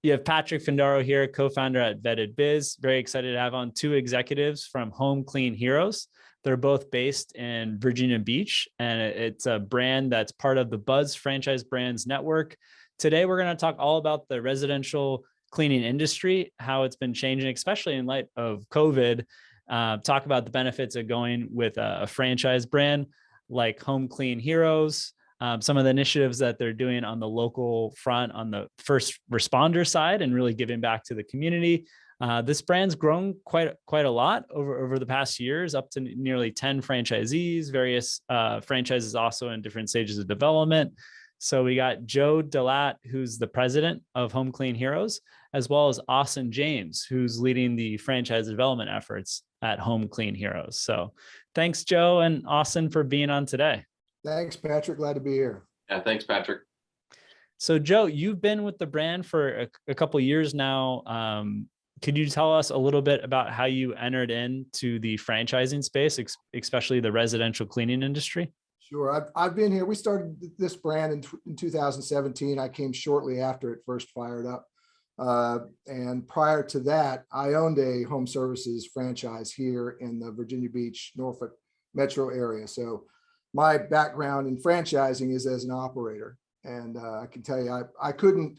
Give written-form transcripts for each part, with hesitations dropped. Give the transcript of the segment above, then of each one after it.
You have Patrick Findaro here, co-founder at Vetted Biz. Very excited to have on two executives from Home Clean Heroes. They're both based in Virginia Beach, and it's a brand that's part of the Buzz Franchise Brands Network. Today, we're going to talk all about the residential cleaning industry, how it's been changing, especially in light of COVID. Talk about the benefits of going with a franchise brand like Home Clean Heroes, some of the initiatives that they're doing on the local front, on the first responder side, and really giving back to the community. This brand's grown quite a lot over the past years, up to nearly 10 franchisees, various franchises also in different stages of development. So we got Joe Delatte, who's the president of Home Clean Heroes, as well as Austin James, who's leading the franchise development efforts at Home Clean Heroes. So thanks, Joe and Austin, for being on today. Thanks, Patrick. Glad to be here. Yeah, thanks, Patrick. So, Joe, you've been with the brand for a couple of years now. Could you tell us a little bit about how you entered into the franchising space, especially the residential cleaning industry? Sure. I've been here. We started this brand in 2017. I came shortly after it first fired up. And prior to that, I owned a home services franchise here in the Virginia Beach, Norfolk metro area. So my background in franchising is as an operator. And I can tell you, I couldn't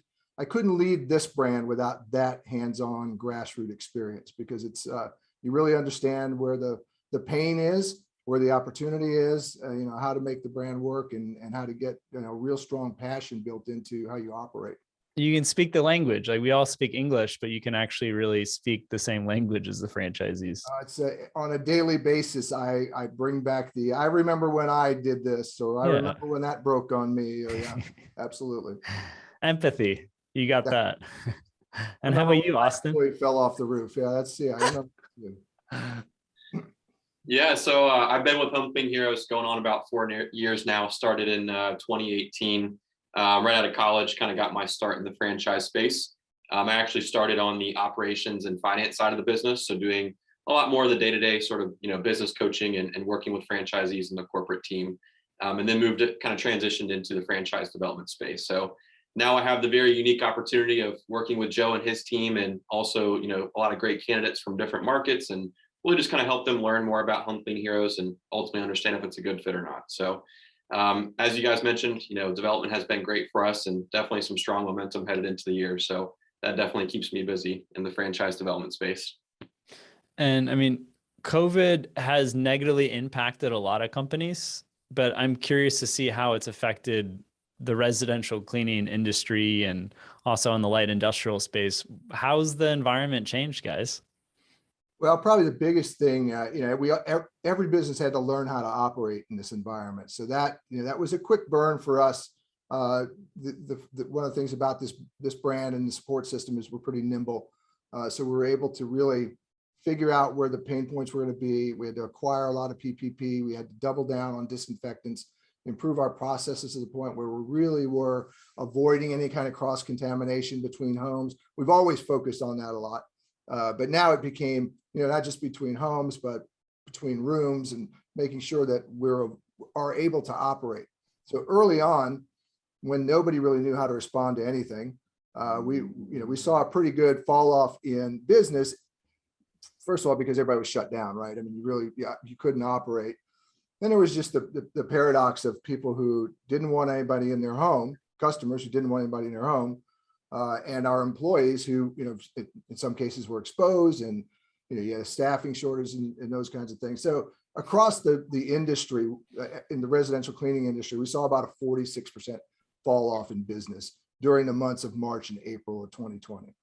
lead this brand without that hands-on grassroots experience, because it's you really understand where the pain is, where the opportunity is, how to make the brand work, and how to get real strong passion built into how you operate. You can speak the language. Like, we all speak English, but you can actually really speak the same language as the franchisees. It's on a daily basis. I bring back I remember when I did this, or I remember when that broke on me. Or, yeah, absolutely. Empathy. You got that. And how about you, Austin? He fell off the roof. Yeah, I remember. Yeah, so I've been with Home Clean Heroes going on about 4 years now. Started in 2018. Right out of college, kind of got my start in the franchise space. I actually started on the operations and finance side of the business, so doing a lot more of the day-to-day sort of business coaching and working with franchisees in the corporate team, and then kind of transitioned into the franchise development space. So now I have the very unique opportunity of working with Joe and his team, and also a lot of great candidates from different markets, and really just kind of help them learn more about Home Clean Heroes and ultimately understand if it's a good fit or not. So as you guys mentioned, development has been great for us, and definitely some strong momentum headed into the year. So that definitely keeps me busy in the franchise development space. And I mean, COVID has negatively impacted a lot of companies, but I'm curious to see how it's affected the residential cleaning industry and also in the light industrial space. How's the environment changed, guys? Well, probably the biggest thing, every business had to learn how to operate in this environment. So that was a quick burn for us. One of the things about this brand and the support system is we're pretty nimble. So we were able to really figure out where the pain points were going to be. We had to acquire a lot of PPP. We had to double down on disinfectants, improve our processes to the point where we really were avoiding any kind of cross contamination between homes. We've always focused on that a lot. But now it became, not just between homes, but between rooms, and making sure that we are able to operate. So early on, when nobody really knew how to respond to anything, we saw a pretty good fall off in business. First of all, because everybody was shut down, right? I mean, you couldn't operate. Then there was just the paradox of people who didn't want anybody in their home, customers who didn't want anybody in their home, and our employees who, in some cases were exposed, and you had a staffing shortage and those kinds of things. So across the industry, in the residential cleaning industry, we saw about a 46% fall off in business during the months of March and April of 2020.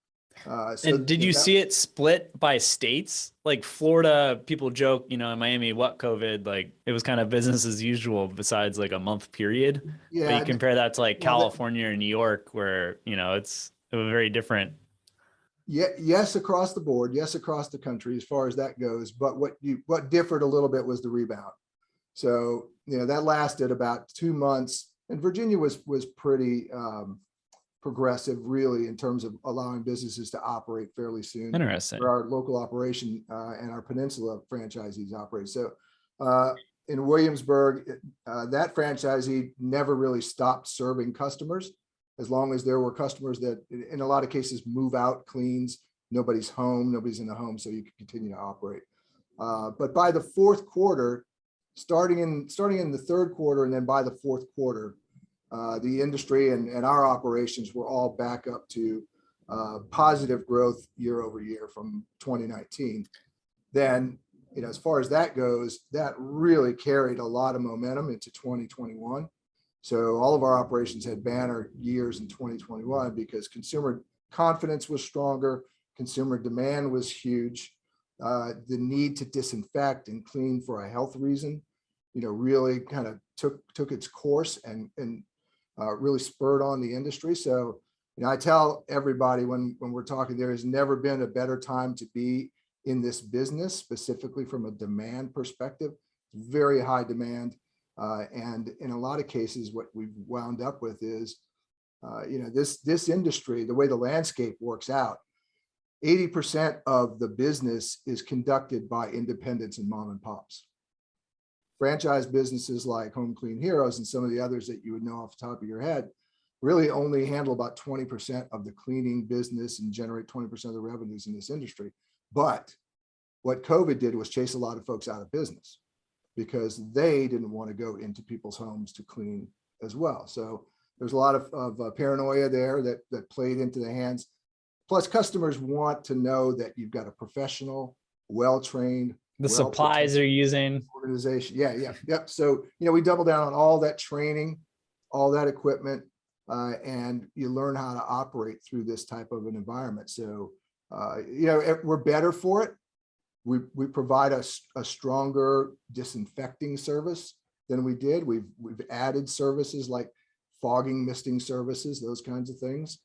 And did you see it split by states? Like Florida, people joke, in Miami, what COVID, like it was kind of business as usual besides like a month period. Yeah. But you compare that to like California or New York, where, it's very different. Yeah, yes, across the board, yes, across the country as far as that goes. But what differed a little bit was the rebound. So, that lasted about 2 months, and Virginia was pretty progressive, really, in terms of allowing businesses to operate fairly soon. Interesting. For our local operation and our peninsula franchisees operate. So in Williamsburg, that franchisee never really stopped serving customers. as long as there were customers that in a lot of cases move out cleans, nobody's home, nobody's in the home, so you can continue to operate. But by the fourth quarter, starting in the third quarter, and then by the fourth quarter, the industry and our operations were all back up to positive growth year over year from 2019. Then, as far as that goes, that really carried a lot of momentum into 2021. So all of our operations had banner years in 2021 because consumer confidence was stronger, consumer demand was huge. The need to disinfect and clean for a health reason, really kind of took its course and really spurred on the industry. So, I tell everybody when we're talking, there has never been a better time to be in this business, specifically from a demand perspective. Very high demand. And in a lot of cases, what we've wound up with is, this industry, the way the landscape works out, 80% of the business is conducted by independents and mom and pops. Franchise businesses like Home Clean Heroes and some of the others that you would know off the top of your head really only handle about 20% of the cleaning business and generate 20% of the revenues in this industry. But what COVID did was chase a lot of folks out of business because they didn't want to go into people's homes to clean as well. So there's a lot of paranoia there that played into the hands. Plus, customers want to know that you've got a professional, well-trained, the supplies they're using organization. Yep. So, we double down on all that training, all that equipment, and you learn how to operate through this type of an environment. So, we're better for it. We provide a stronger disinfecting service than we did. We've added services like fogging, misting services, those kinds of things.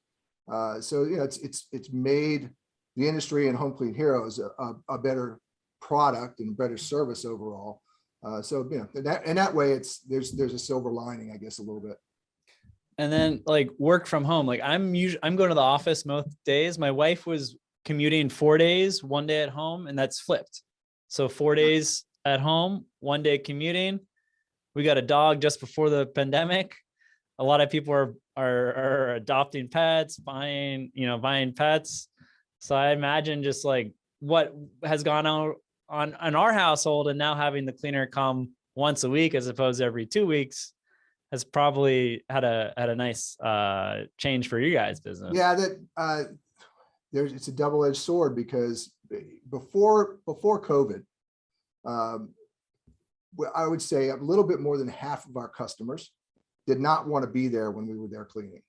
So, it's made the industry and Home Clean Heroes a better product and better service overall. So, in that way, there's a silver lining, I guess, a little bit. And then like work from home, like I'm going to the office most days. My wife was commuting 4 days, 1 day at home, and that's flipped. So 4 days at home, 1 day commuting. We got a dog just before the pandemic. A lot of people are adopting pets, buying pets. So I imagine just like what has gone on in our household, and now having the cleaner come once a week as opposed to every 2 weeks has probably had a nice change for you guys' business. Yeah, it's a double-edged sword because before COVID, I would say a little bit more than half of our customers did not want to be there when we were there cleaning.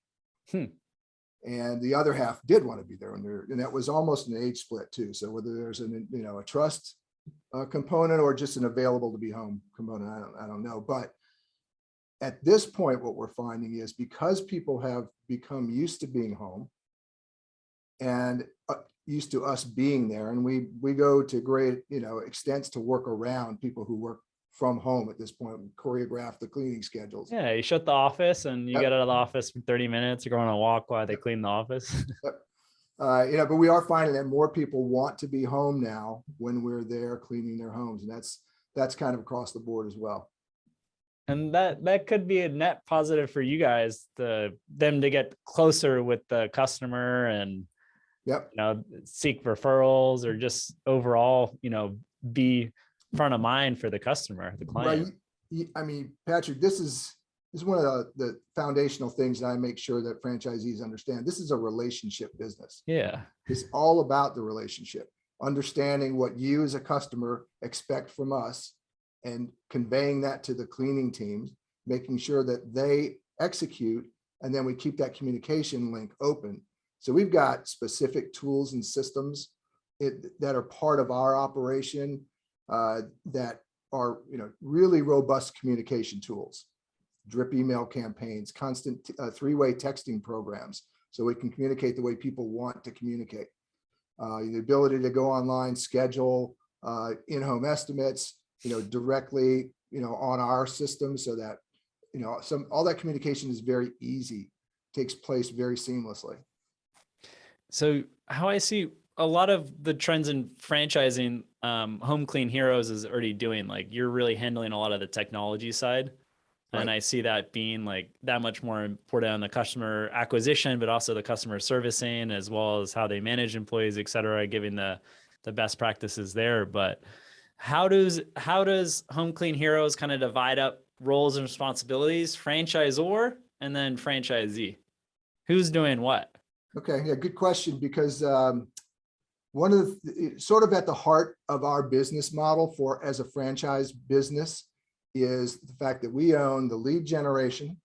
And the other half did want to be there and that was almost an age split too. So whether there's a trust component or just an available to be home component, I don't know. But at this point, what we're finding is because people have become used to being home and used to us being there, and we go to great extents to work around people who work from home at this point, choreograph the cleaning schedules. Yeah, you shut the office and you get out of the office for 30 minutes. You're going on a walk while they clean the office. But we are finding that more people want to be home now when we're there cleaning their homes, and that's kind of across the board as well. And that could be a net positive for you guys, them to get closer with the customer and seek referrals or just overall, be front of mind for the customer, the client. Right. I mean, Patrick, this is one of the foundational things that I make sure that franchisees understand. This is a relationship business. Yeah. It's all about the relationship, understanding what you as a customer expect from us and conveying that to the cleaning teams, making sure that they execute, and then we keep that communication link open. So we've got specific tools and systems that are part of our operation that are really robust communication tools, drip email campaigns, constant three-way texting programs, so we can communicate the way people want to communicate. The ability to go online, schedule in-home estimates, directly, on our system, so that, all that communication is very easy, takes place very seamlessly. So how I see a lot of the trends in franchising, Home Clean Heroes is already doing, like you're really handling a lot of the technology side. And Right. I see that being like that much more important on the customer acquisition, but also the customer servicing, as well as how they manage employees, et cetera, giving the best practices there. But how does Home Clean Heroes kind of divide up roles and responsibilities, franchisor and then franchisee? Who's doing what? Okay, yeah, good question, because one of the sort of at the heart of our business model for as a franchise business is the fact that we own the lead generation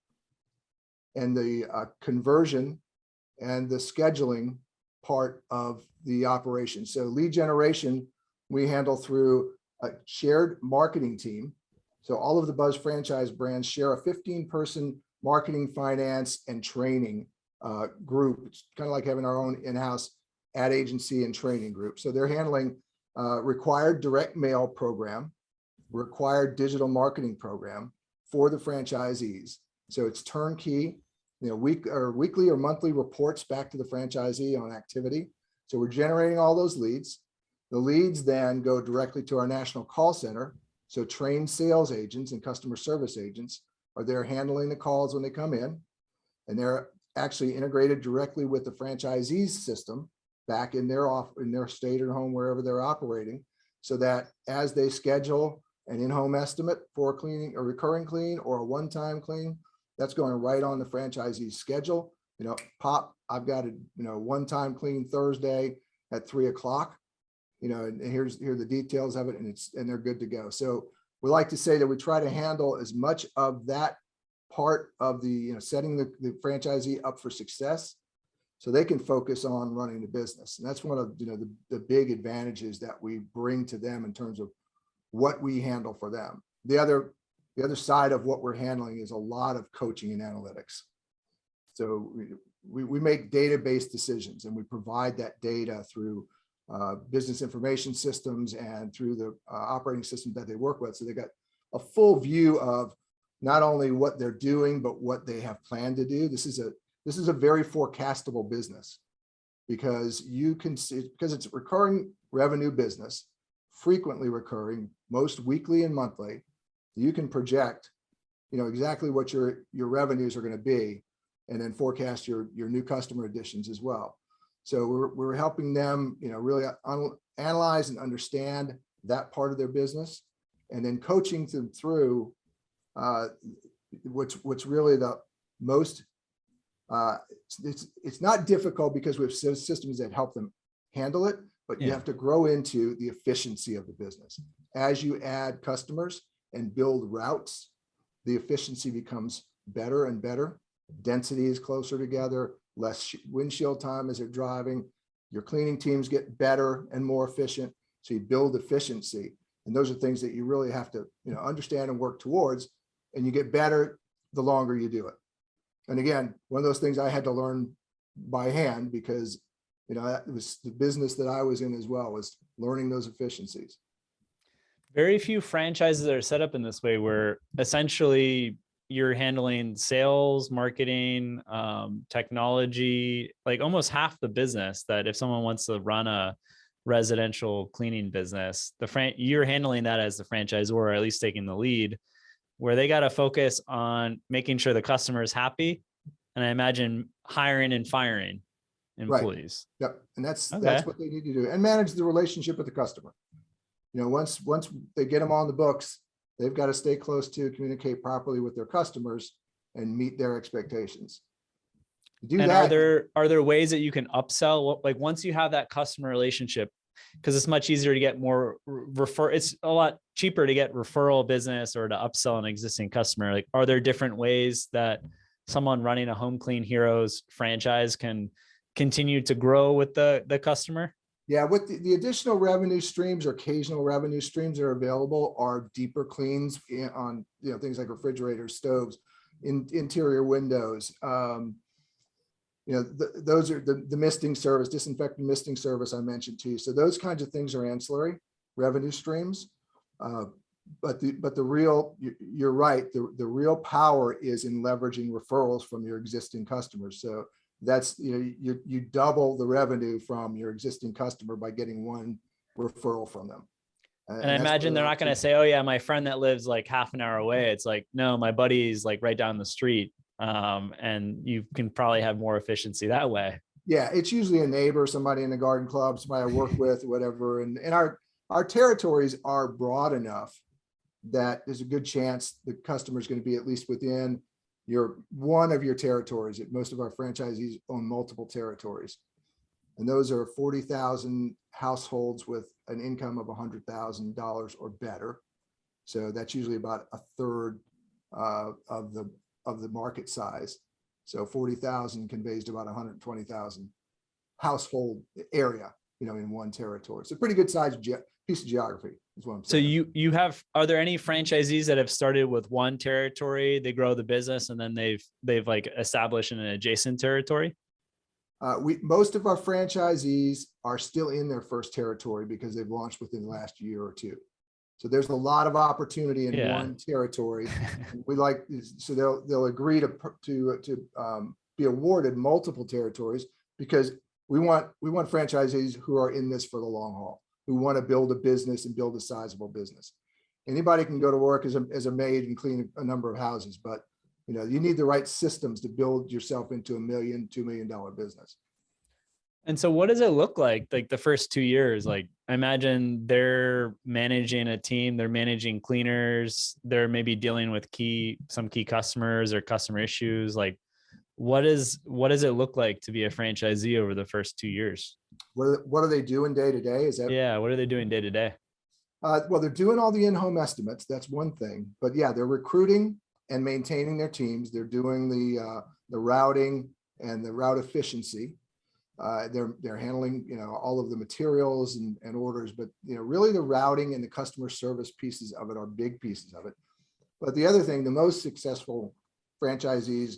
and the conversion and the scheduling part of the operation. So lead generation, we handle through a shared marketing team. So all of the Buzz franchise brands share a 15-person marketing, finance, and training group. It's kind of like having our own in-house ad agency and training group. So they're handling required direct mail program, required digital marketing program for the franchisees. So it's turnkey, weekly or monthly reports back to the franchisee on activity. So we're generating all those leads. The leads then go directly to our national call center. So trained sales agents and customer service agents are there handling the calls when they come in, and they're actually integrated directly with the franchisee's system back in their state or home, wherever they're operating, so that as they schedule an in-home estimate for a cleaning, a recurring clean or a one-time clean, that's going right on the franchisee's schedule. Pop, I've got a one-time clean Thursday at 3 o'clock. And here are the details of it, and they're good to go. So we like to say that we try to handle as much of that part of the setting the franchisee up for success, so they can focus on running the business. And that's one of the big advantages that we bring to them in terms of what we handle for them. The other side of what we're handling is a lot of coaching and analytics. So we make database decisions, and we provide that data through business information systems and through the operating system that they work with. So they got a full view of not only what they're doing, but what they have planned to do. This is a very forecastable business, because you can see, because it's a recurring revenue business, frequently recurring, most weekly and monthly. You can project, exactly what your revenues are going to be, and then forecast your new customer additions as well. So we're helping them, really analyze and understand that part of their business, and then coaching them through what's really the most. It's not difficult, because we have systems that help them handle it, but you have to grow into the efficiency of the business. As you add customers and build routes, the efficiency becomes better and better. Density is closer together, less windshield time as they're driving. Your cleaning teams get better and more efficient. So you build efficiency. And those are things that you really have to, understand and work towards. And you get better the longer you do it. And again, one of those things I had to learn by hand, because, that was the business that I was in as well, was learning those efficiencies. Very few franchises are set up in this way, where essentially you're handling sales, marketing, technology, like almost half the business. That if someone wants to run a residential cleaning business, you're handling that as the franchisor, or at least taking the lead, where they got to focus on making sure the customer is happy. And I imagine hiring and firing employees. Right. Yep. And that's Okay. what they need to do, and manage the relationship with the customer. Once they get them on the books, they've got to stay close to, communicate properly with their customers, and meet their expectations. Do And that. are there ways that you can upsell? Like once you have that customer relationship, because it's much easier to get more it's a lot cheaper to get referral business or to upsell an existing customer. Like, are there different ways that someone running a Home Clean Heroes franchise can continue to grow with the customer? Yeah, with the additional revenue streams or occasional revenue streams that are available are deeper cleans on things like refrigerators, stoves, interior windows. Those are the misting service, disinfectant misting service I mentioned to you. So those kinds of things are ancillary revenue streams. But the real, you're right, the real power is in leveraging referrals from your existing customers. So that's, you double the revenue from your existing customer by getting one referral from them. And I that's imagine where they're they're not up going to say, oh yeah, my friend that lives like half an hour away. It's like, no, my buddy's like right down the street. And you can probably have more efficiency that way. Yeah, it's usually a neighbor, somebody in the garden club, somebody I work with, whatever. And our territories are broad enough that there's a good chance the customer is going to be at least within one of your territories. Most of our franchisees own multiple territories. And those are 40,000 households with an income of $100,000 or better. So that's usually about a third of the market size. So 40,000 conveys to about 120,000 household area, in one territory. It's a pretty good sized piece of geography is what I'm So saying. are there any franchisees that have started with one territory, they grow the business and then they've like established in an adjacent territory? Most of our franchisees are still in their first territory because they've launched within the last year or two. So there's a lot of opportunity in one territory. So they'll agree to be awarded multiple territories because we want franchisees who are in this for the long haul, who want to build a business and build a sizable business. Anybody can go to work as a maid and clean a number of houses, but you need the right systems to build yourself into $1 million, $2 million business. And so what does it look like the first 2 years? Like, I imagine they're managing a team, they're managing cleaners, they're maybe dealing with some key customers or customer issues. Like, what does it look like to be a franchisee over the first 2 years? What are they doing day to day? What are they doing day to day? Well, they're doing all the in-home estimates. That's one thing, but yeah, they're recruiting and maintaining their teams. They're doing the routing and the route efficiency. They're handling, all of the materials and orders, but really the routing and the customer service pieces of it are big pieces of it. But the other thing, the most successful franchisees,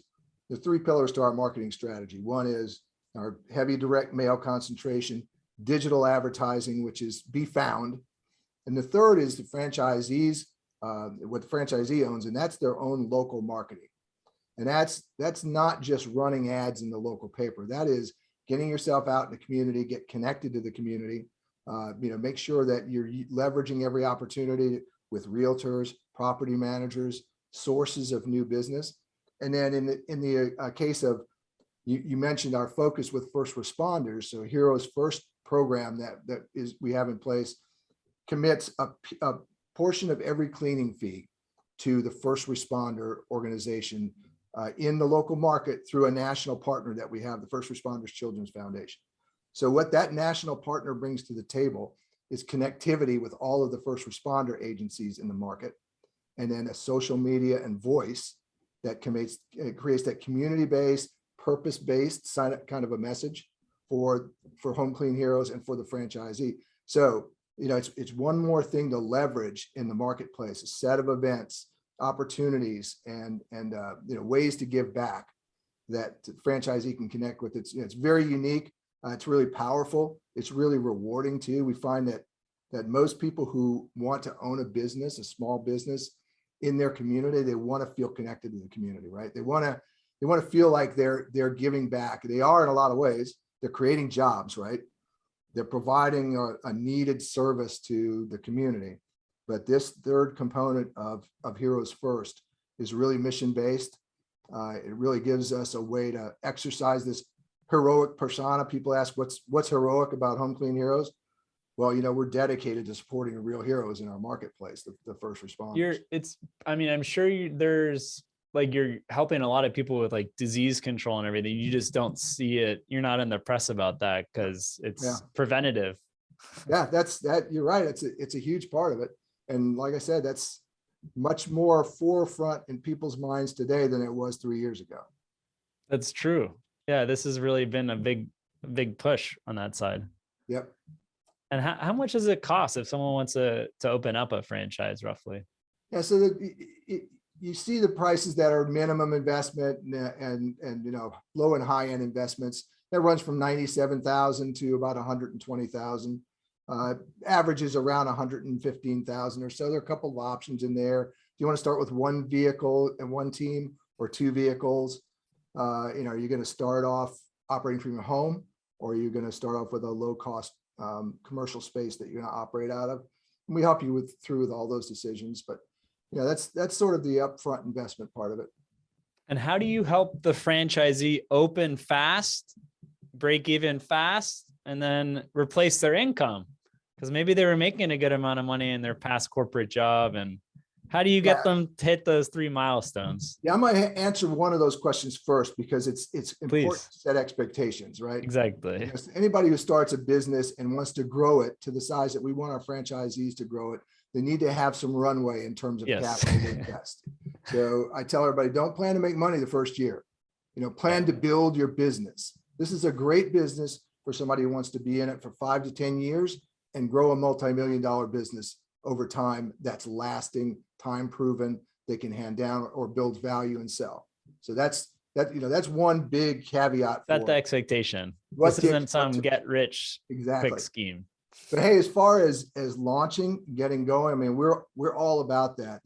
the 3 pillars to our marketing strategy. One is our heavy direct mail concentration, digital advertising, which is be found. And the third is the franchisees, what the franchisee owns, and that's their own local marketing. And that's not just running ads in the local paper. That is getting yourself out in the community, get connected to the community, make sure that you're leveraging every opportunity with realtors, property managers, sources of new business. And then in the case of, you mentioned our focus with first responders. So Heroes First program that we have in place commits a portion of every cleaning fee to the first responder organization in the local market through a national partner that we have, the First Responders Children's Foundation. So what that national partner brings to the table is connectivity with all of the first responder agencies in the market, and then a social media and voice that creates that community-based, purpose-based kind of a message for Home Clean Heroes and for the franchisee. So, it's one more thing to leverage in the marketplace, a set of events, opportunities, and ways to give back that the franchisee can connect with. It's very unique. It's really powerful. It's really rewarding too. We find that most people who want to own a business, a small business in their community, they want to feel connected to the community, right? They want to feel like they're giving back. They are in a lot of ways. They're creating jobs, right? They're providing a needed service to the community. But this third component of Heroes First is really mission-based. It really gives us a way to exercise this heroic persona. People ask, what's heroic about Home Clean Heroes? Well, we're dedicated to supporting real heroes in our marketplace, the first responders. I'm sure there's like, you're helping a lot of people with like disease control and everything. You just don't see it. You're not in the press about that because it's preventative. Yeah, you're right. It's a huge part of it. And like I said, that's much more forefront in people's minds today than it was 3 years ago. That's true. Yeah, this has really been a big push on that side. Yep. And how much does it cost if someone wants to open up a franchise roughly? Yeah, so you see the prices that are minimum investment and low and high end investments. That runs from $97,000 to about $120,000. Averages around $115,000 or so. There are a couple of options in there. Do you want to start with one vehicle and one team, or 2 vehicles? Are you going to start off operating from your home, or are you going to start off with a low cost commercial space that you're going to operate out of? we help you through with all those decisions. But that's sort of the upfront investment part of it. And how do you help the franchisee open fast, break even fast, and then replace their income? Because maybe they were making a good amount of money in their past corporate job. And how do you get them to hit those 3 milestones? Yeah, I'm going to answer one of those questions first, because it's important to set expectations, right? Exactly. Anybody who starts a business and wants to grow it to the size that we want our franchisees to grow it, they need to have some runway in terms of capital to invest. So I tell everybody, don't plan to make money the first year. Plan to build your business. This is a great business for somebody who wants to be in it for 5 to 10 years and grow a multi-million-dollar business over time that's lasting, time proven, they can hand down or build value and sell. So that's one big caveat. Set the expectation. This isn't some get rich quick scheme. But hey, as far as launching, getting going, I mean, we're all about that.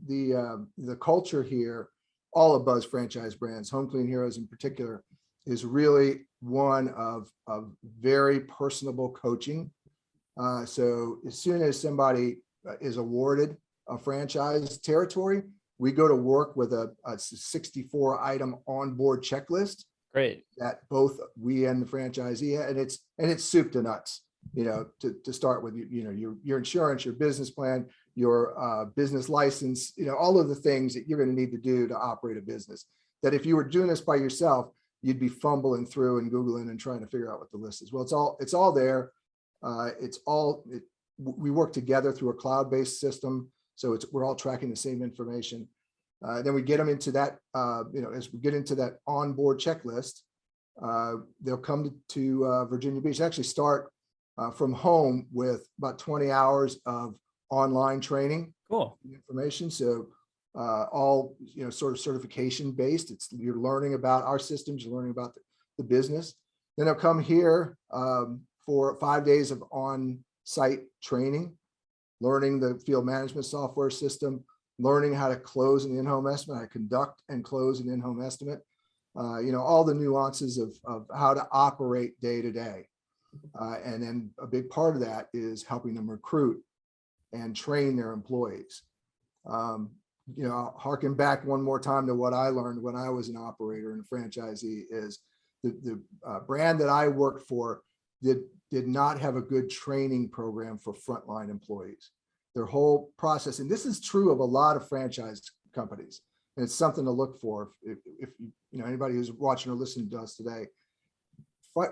The culture here, all of Buzz franchise brands, Home Clean Heroes in particular, is really one of very personable coaching. So as soon as somebody is awarded a franchise territory, we go to work with a 64 item onboard checklist. Great. That both we and the franchisee, and it's soup to nuts. To start with, your insurance, your business plan, your business license, all of the things that you're going to need to do to operate a business. That if you were doing this by yourself, you'd be fumbling through and Googling and trying to figure out what the list is. Well, it's all there. We work together through a cloud-based system, so we're all tracking the same information. Then we get them into that. As we get into that onboard checklist, they'll come to Virginia Beach. Actually, start from home with about 20 hours of online training. Cool information. So all sort of certification based. You're learning about our systems. You're learning about the business. Then they'll come here for 5 days of on-site training, learning the field management software system, learning how to close an in-home estimate, how to conduct and close an in-home estimate. All the nuances of how to operate day to day. And then a big part of that is helping them recruit and train their employees. Harken back one more time to what I learned when I was an operator and franchisee is the brand that I worked for did not have a good training program for frontline employees. Their whole process, and this is true of a lot of franchise companies, and it's something to look for if anybody who's watching or listening to us today.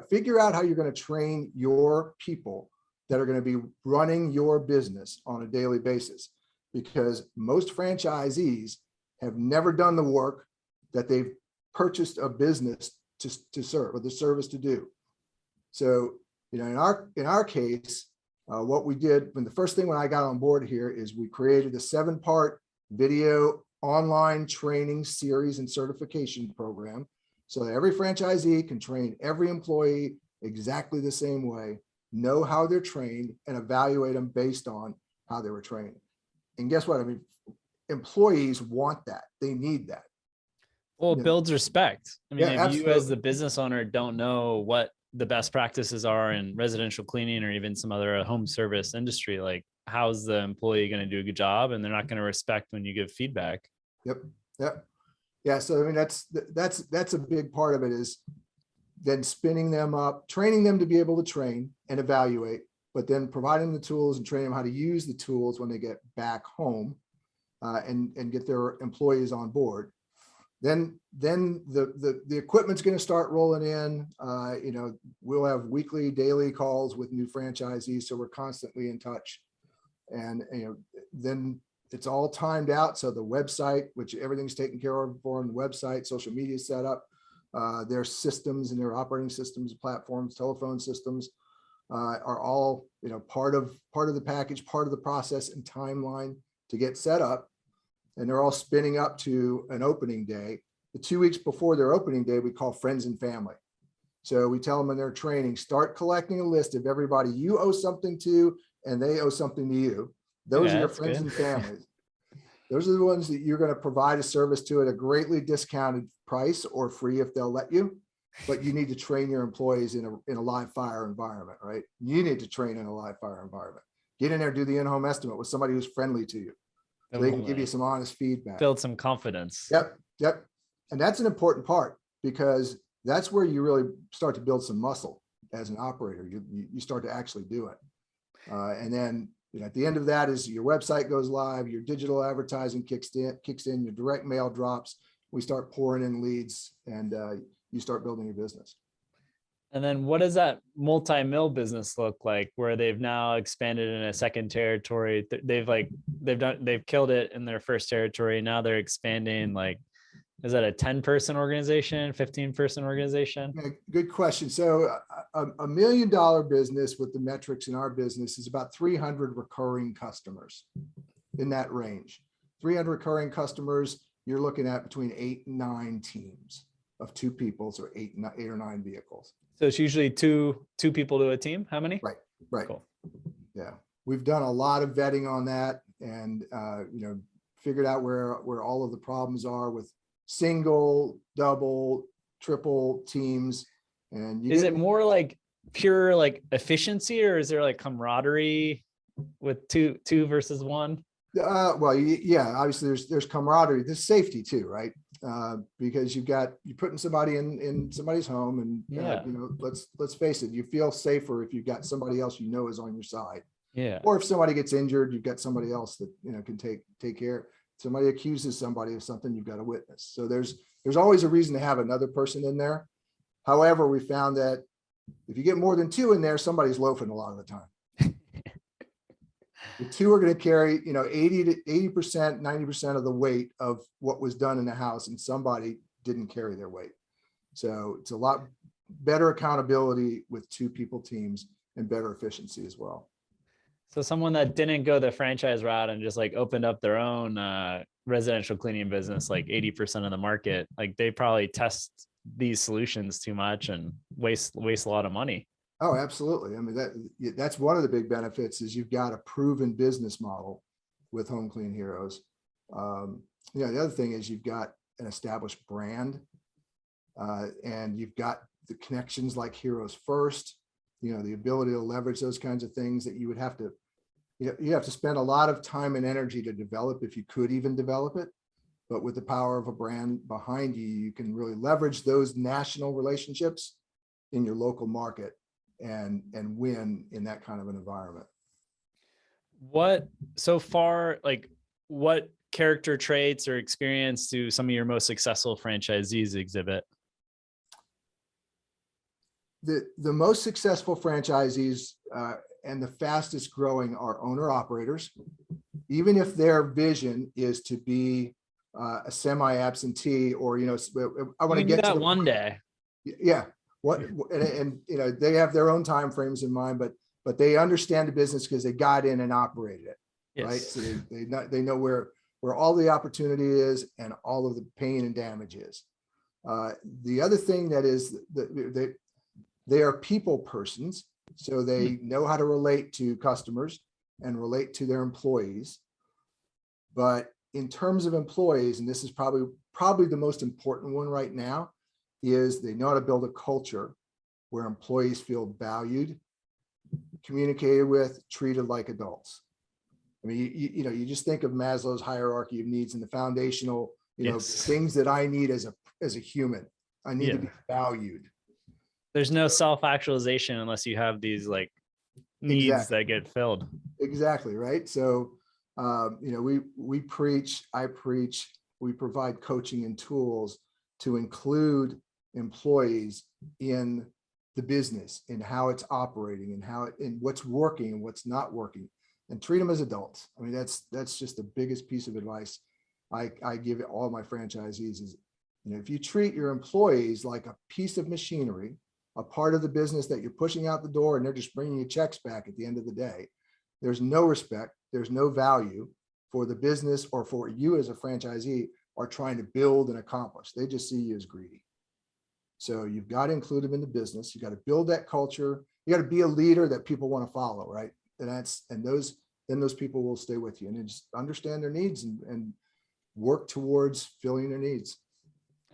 Figure out how you're going to train your people that are going to be running your business on a daily basis, because most franchisees have never done the work that they've purchased a business to serve, or the service to do. So, in our case, what we did when I got on board here is we created a 7-part video online training series and certification program, so that every franchisee can train every employee exactly the same way, know how they're trained, and evaluate them based on how they were trained. And guess what? I mean, employees want that. They need that. Well, it builds respect. I mean, if absolutely. you as the business owner don't know what the best practices are in residential cleaning or even some other home service industry, like how's the employee going to do a good job? And they're not going to respect when you give feedback. Yep. Yeah. So, I mean, that's a big part of it, is then spinning them up, training them to be able to train and evaluate, but then providing the tools and training them how to use the tools when they get back home and get their employees on board. Then the equipment's going to start rolling in. We'll have weekly, daily calls with new franchisees, so we're constantly in touch. And then it's all timed out. So the website, which everything's taken care of for on the website, social media set up, their systems and their operating systems, platforms, telephone systems are all part of the package, part of the process and timeline to get set up. And they're all spinning up to an opening day. The 2 weeks before their opening day, we call friends and family. So we tell them in their training, start collecting a list of everybody you owe something to, and they owe something to you. Those are your friends and families. Those are the ones that you're going to provide a service to at a greatly discounted price or free if they'll let you. But you need to train your employees in a live fire environment, right? You need to train in a live fire environment. get in there, do the in-home estimate with somebody who's friendly to you. So they can give you some honest feedback. Build some confidence. Yep. Yep. And that's an important part, because that's where you really start to build some muscle as an operator. You start to actually do it. And then, at the end of that is your website goes live, your digital advertising kicks in, your direct mail drops. We start pouring in leads, and you start building your business. And then what does that multi-mill business look like, where they've now expanded in a second territory? They've killed it in their first territory. Now they're expanding. Like, is that a 10-person organization, 15-person organization? Yeah, good question. So $1 million business with the metrics in our business is about 300 recurring customers, in that range. 300 recurring customers, you're looking at between 8 and 9 teams of 2 people, so 8 or 9 vehicles. So it's usually two people to a team. How many? Right. Cool. Yeah. We've done a lot of vetting on that, and, figured out where all of the problems are with single, double, triple teams. And is it more like pure like efficiency, or is there like camaraderie with two versus one? Well, yeah, obviously there's camaraderie. There's safety too, right? Because you're putting somebody in somebody's home, and let's face it, you feel safer if you've got somebody else is on your side. Yeah. Or if somebody gets injured, you've got somebody else that can take care. Somebody accuses somebody of something, you've got a witness. So there's always a reason to have another person in there. However, we found that if you get more than 2 in there, somebody's loafing a lot of the time. The 2 are going to carry, 80%, 90% of the weight of what was done in the house, and somebody didn't carry their weight. So it's a lot better accountability with 2 people teams, and better efficiency as well. So someone that didn't go the franchise route and just like opened up their own residential cleaning business, like 80% of the market, like they probably test these solutions too much and waste a lot of money. Oh, absolutely. I mean, that's one of the big benefits, is you've got a proven business model with Home Clean Heroes. The other thing is you've got an established brand, and you've got the connections like Heroes First, the ability to leverage those kinds of things that you would have to, you have to spend a lot of time and energy to develop, if you could even develop it. But with the power of a brand behind you, you can really leverage those national relationships in your local market and win in that kind of an environment. What character traits or experience do some of your most successful franchisees exhibit? The most successful franchisees and the fastest growing are owner operators, even if their vision is to be a semi-absentee, or I want to get that to one day. Yeah. And they have their own time frames in mind, but they understand the business because they got in and operated it. Yes. Right. So they know where all the opportunity is and all of the pain and damage is. The other thing that is that they are people persons, so they know how to relate to customers and relate to their employees. But in terms of employees, and this is probably the most important one right now, is they know how to build a culture where employees feel valued, communicated with, treated like adults. I mean, you just think of Maslow's hierarchy of needs, and the foundational, things that I need as a human. I need to be valued. There's no self-actualization unless you have these like needs that get filled. Exactly. Right. So, we preach, I preach, we provide coaching and tools to include employees in the business, in how it's operating, and what's working and what's not working, and treat them as adults. I mean, that's just the biggest piece of advice I give all my franchisees is, if you treat your employees like a piece of machinery, a part of the business that you're pushing out the door, and they're just bringing you checks back at the end of the day, there's no respect, there's no value for the business or for you as a franchisee are trying to build and accomplish. They just see you as greedy. So you've got to include them in the business. You got to build that culture. You got to be a leader that people want to follow, right? And those people will stay with you, and just understand their needs and work towards filling their needs.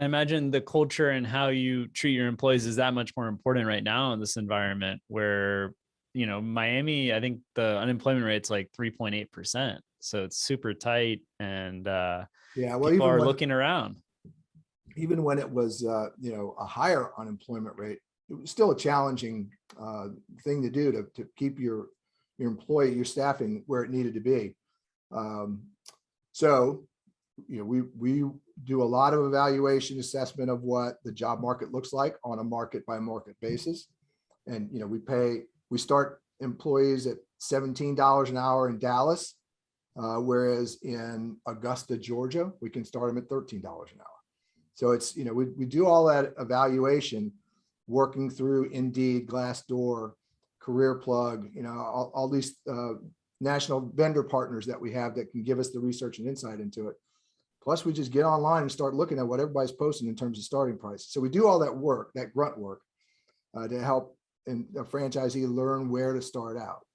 I imagine the culture and how you treat your employees is that much more important right now in this environment where Miami, I think the unemployment rate's like 3.8%. So it's super tight, and Yeah, well, people are looking around. Even when it was, a higher unemployment rate, it was still a challenging thing to do to keep your staffing where it needed to be. So, we do a lot of evaluation assessment of what the job market looks like on a market by market basis. And, we start employees at $17 an hour in Dallas, whereas in Augusta, Georgia, we can start them at $13 an hour. So it's, we do all that evaluation, working through Indeed, Glassdoor, Career Plug, all these national vendor partners that we have that can give us the research and insight into it. Plus, we just get online and start looking at what everybody's posting in terms of starting price. So we do all that work, that grunt work, to help a franchisee learn where to start out.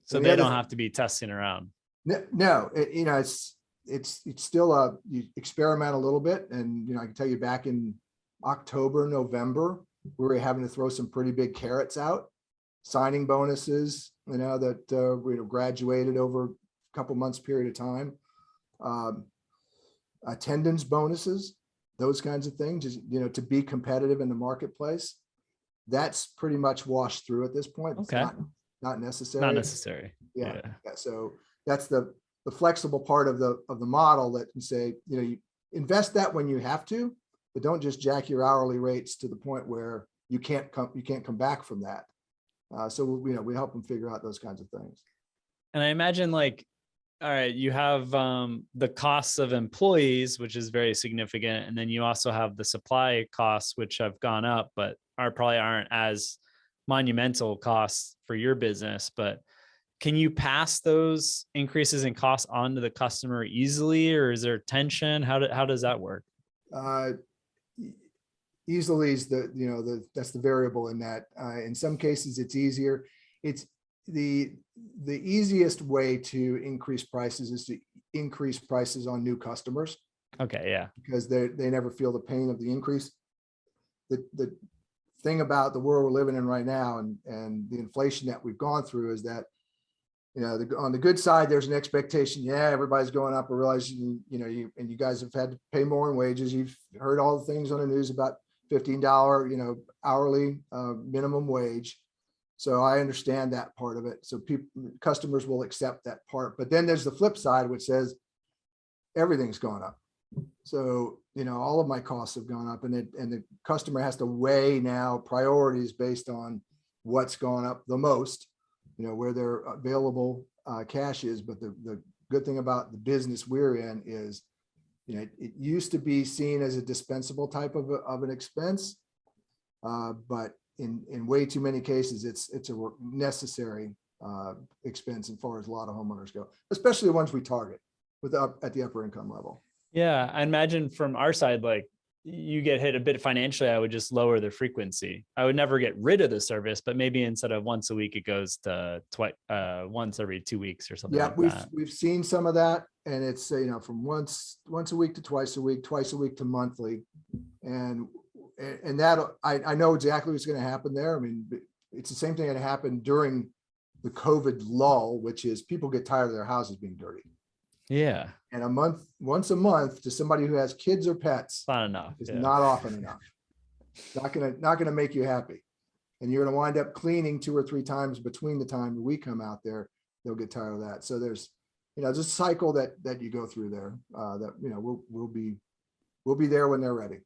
So they don't have to be testing around. No, it's still you experiment a little bit. And, I can tell you back in October, November, we were having to throw some pretty big carrots out, signing bonuses, that we graduated over a couple months period of time, attendance bonuses, those kinds of things, just, to be competitive in the marketplace. That's pretty much washed through at this point. It's Okay. not necessary. Not necessary. Yeah. So that's the flexible part of the model that can say, you invest that when you have to, but don't just jack your hourly rates to the point where you can't come back from that. So we help them figure out those kinds of things. And I imagine, like, all right, you have the costs of employees, which is very significant, and then you also have the supply costs, which have gone up, but probably aren't as monumental costs for your business. But can you pass those increases in costs on to the customer easily, or is there tension? How does that work? Easily is that's the variable in that. In some cases, it's easier. It's the easiest way to increase prices is to increase prices on new customers. Okay, yeah, because they never feel the pain of the increase. The thing about the world we're living in right now and the inflation that we've gone through is that, on the good side, there's an expectation. Yeah, everybody's going up. I realize, you guys have had to pay more in wages. You've heard all the things on the news about $15, hourly minimum wage. So I understand that part of it. So customers will accept that part. But then there's the flip side, which says everything's gone up. So, all of my costs have gone up, and the customer has to weigh now priorities based on what's gone up the most, where their available cash is. But the good thing about the business we're in is, it used to be seen as a dispensable type of an expense, but in way too many cases, it's a necessary expense as far as a lot of homeowners go, especially the ones we target at the upper income level. Yeah, I imagine from our side, like, you get hit a bit financially, I would just lower the frequency. I would never get rid of the service, but maybe instead of once a week, it goes to once every 2 weeks or something. Yeah, like that. We've seen some of that, and it's from once a week to twice a week to monthly, and that I know exactly what's going to happen there. I mean, it's the same thing that happened during the COVID lull, which is people get tired of their houses being dirty. Yeah. And once a month to somebody who has kids or pets, not enough. It's not often enough. Not gonna make you happy. And you're gonna wind up cleaning 2 or 3 times between the time we come out there. They'll get tired of that. So there's just a cycle that you go through there. That we'll be there when they're ready.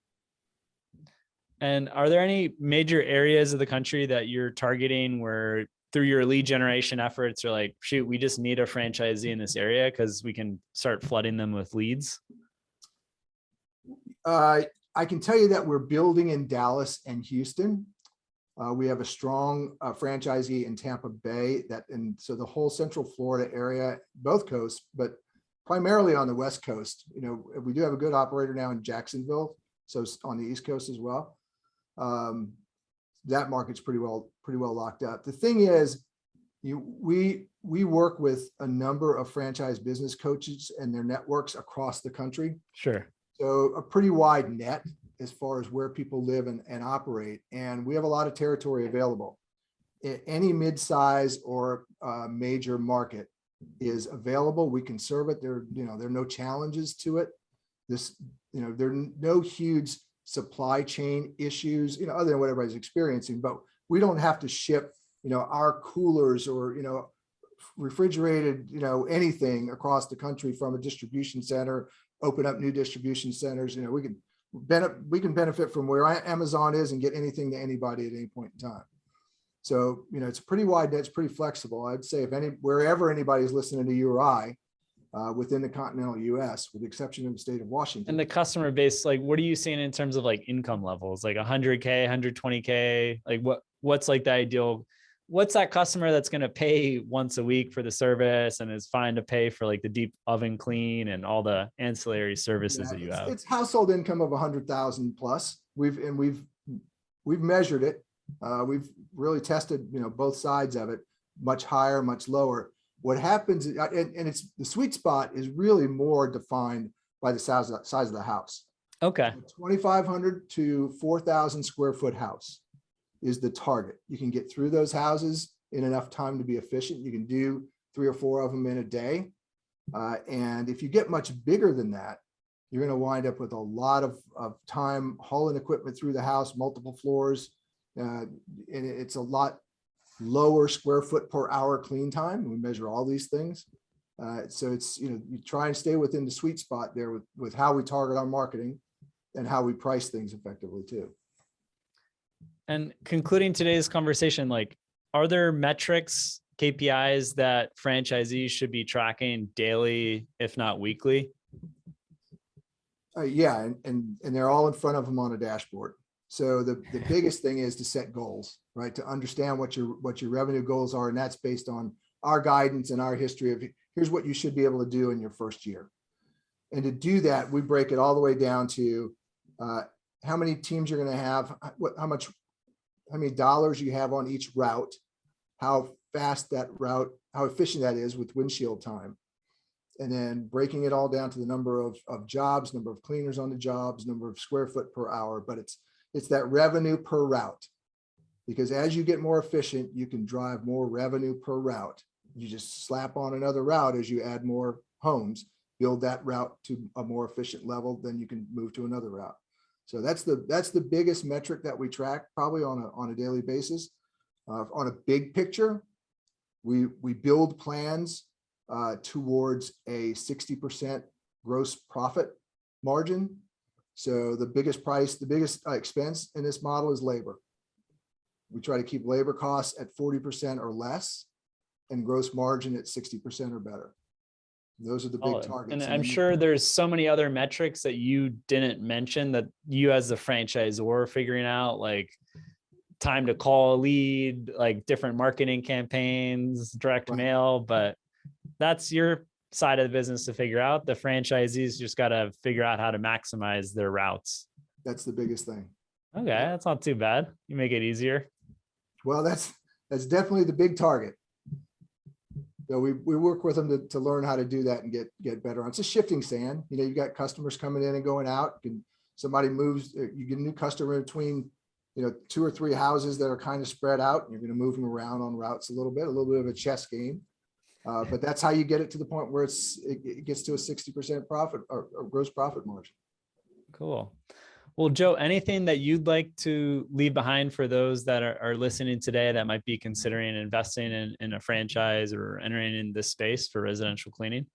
And are there any major areas of the country that you're targeting where, through your lead generation efforts, are like, shoot, we just need a franchisee in this area because we can start flooding them with leads? I can tell you that we're building in Dallas and Houston. We have a strong franchisee in Tampa Bay, and so the whole Central Florida area, both coasts, but primarily on the West Coast. We do have a good operator now in Jacksonville, so on the East Coast as well. That market's pretty well locked up. The thing is, we work with a number of franchise business coaches and their networks across the country. Sure. So a pretty wide net as far as where people live and operate. And we have a lot of territory available. any mid-size or major market is available. We can serve it. There are no challenges to it. There are no huge supply chain issues, other than what everybody's experiencing, but we don't have to ship, our coolers or, refrigerated, anything across the country from a distribution center, open up new distribution centers. We can benefit from where Amazon is and get anything to anybody at any point in time. So, it's pretty wide net, it's pretty flexible. I'd say wherever anybody's listening to you or I, within the continental US, with the exception of the state of Washington. And the customer base, like, what are you seeing in terms of like income levels, like 100K, 120K? Like what's like the ideal, what's that customer that's going to pay once a week for the service and is fine to pay for like the deep oven clean and all the ancillary services that you have? It's household income of 100,000 plus. We've measured it. We've really tested, both sides of it, much higher, much lower. What happens, and it's the sweet spot is really more defined by the size of the house. Okay. 2,500 to 4,000 square foot house is the target. You can get through those houses in enough time to be efficient. You can do 3 or 4 of them in a day. And if you get much bigger than that, you're going to wind up with a lot of time hauling equipment through the house, multiple floors. And it's a lot lower square foot per hour clean time. We measure all these things. So it's, you try and stay within the sweet spot there with how we target our marketing and how we price things effectively too. And concluding today's conversation, like, are there metrics, KPIs that franchisees should be tracking daily, if not weekly? Yeah, and they're all in front of them on a dashboard. So the biggest thing is to set goals, right? To understand what your revenue goals are, and that's based on our guidance and our history of here's what you should be able to do in your first year. And to do that, we break it all the way down to how many teams you're going to have, how many dollars you have on each route, how fast that route, how efficient that is with windshield time. And then breaking it all down to the number of jobs, number of cleaners on the jobs, number of square foot per hour, but it's that revenue per route, because as you get more efficient, you can drive more revenue per route. You just slap on another route as you add more homes, build that route to a more efficient level, then you can move to another route. So that's the biggest metric that we track probably on a daily basis. On a big picture, we build plans towards a 60% gross profit margin. So the biggest expense in this model is labor. We try to keep labor costs at 40% or less and gross margin at 60% or better. Those are the big targets. And I'm sure there's so many other metrics that you didn't mention that you as the franchisor are figuring out, like time to call a lead, like different marketing campaigns, direct mail, but that's your side of the business to figure out. The franchisees just got to figure out how to maximize their routes. That's the biggest thing. Okay, that's not too bad. You make it easier. Well, that's definitely the big target. So we work with them to learn how to do that and get better on. It's a shifting sand. You've got customers coming in and going out. Somebody moves, you get a new customer between 2 or 3 houses that are kind of spread out. And you're going to move them around on routes a little bit of a chess game. But that's how you get it to the point where it gets to a 60% profit or gross profit margin. Cool. Well, Joe, anything that you'd like to leave behind for those that are listening today that might be considering investing in a franchise or entering in this space for residential cleaning?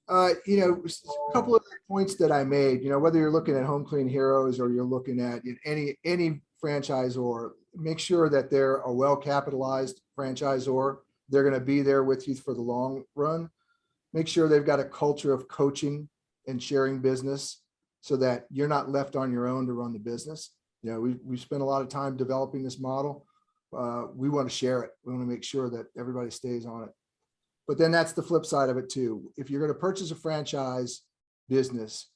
A couple of points that I made, whether you're looking at Home Clean Heroes or you're looking at any franchisor, make sure that they're a well-capitalized franchisor. They're going to be there with you for the long run. Make sure they've got a culture of coaching and sharing business so that you're not left on your own to run the business. We spent a lot of time developing this model. We want to share it. We want to make sure that everybody stays on it. But then that's the flip side of it too. If you're going to purchase a franchise business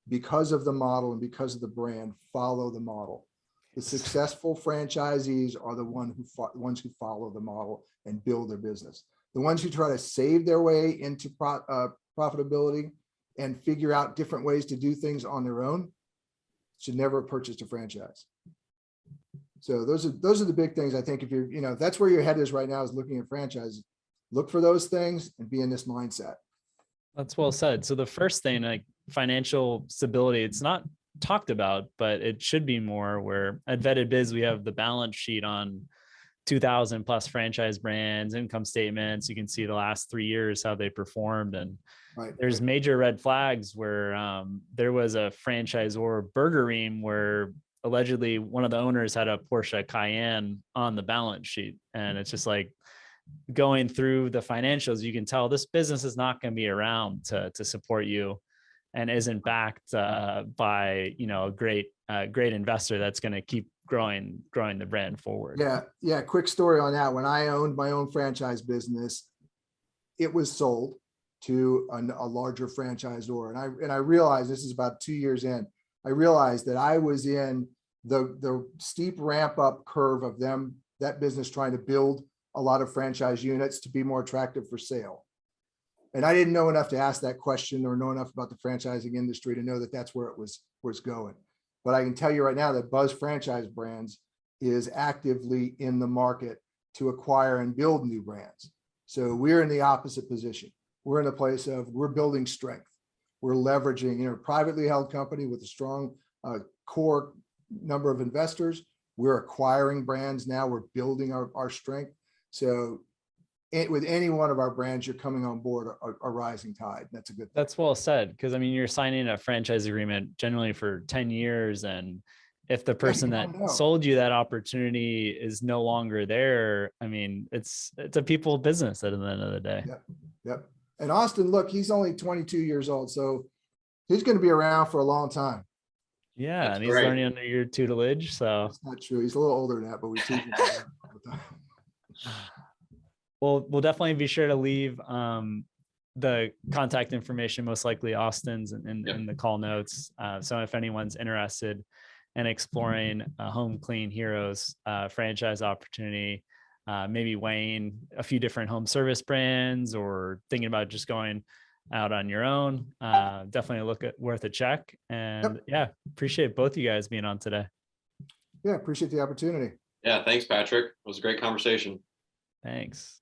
because of the model and because of the brand, follow the model. The successful franchisees are the ones who follow the model and build their business. The ones who try to save their way into profitability and figure out different ways to do things on their own should never have purchased a franchise. So those are the big things. I think if you're, that's where your head is right now, is looking at franchises, look for those things and be in this mindset. That's well said. So the first thing, like financial stability, it's not talked about, but it should be more. Where at Vetted Biz, we have the balance sheet on 2,000 plus franchise brands, income statements. You can see the last 3 years, how they performed. And Right. there's major red flags where there was a franchisor, Burger Ream, where allegedly one of the owners had a Porsche Cayenne on the balance sheet. And it's just like, going through the financials, you can tell this business is not going to be around to support you, and isn't backed by a great investor that's going to keep growing the brand forward. Yeah. Quick story on that. When I owned my own franchise business, it was sold to a larger franchisor, and I realized, this is about 2 years in, I realized that I was in the steep ramp up curve of that business trying to build a lot of franchise units to be more attractive for sale. And I didn't know enough to ask that question or know enough about the franchising industry to know that that's where it was going. But I can tell you right now that Buzz Franchise Brands is actively in the market to acquire and build new brands. So we're in the opposite position. We're in the place of, we're building strength. We're leveraging, privately held company with a strong core number of investors. We're acquiring brands now. We're building our strength. So with any one of our brands, you're coming on board a rising tide. That's a good thing. That's well said. Because I mean, you're signing a franchise agreement generally for 10 years. And if the person that sold you that opportunity is no longer there, I mean, it's a people business at the end of the day. Yep. And Austin, look, he's only 22 years old. So he's going to be around for a long time. Yeah. That's and he's learning under your tutelage. So that's not true. He's a little older than that, but we teach him all the time. We'll definitely be sure to leave the contact information, most likely Austin's, in the call notes. So if anyone's interested in exploring Home Clean Heroes franchise opportunity, maybe weighing a few different home service brands or thinking about just going out on your own, definitely worth a check. And yeah, appreciate both you guys being on today. Yeah, appreciate the opportunity. Yeah, thanks, Patrick. It was a great conversation. Thanks.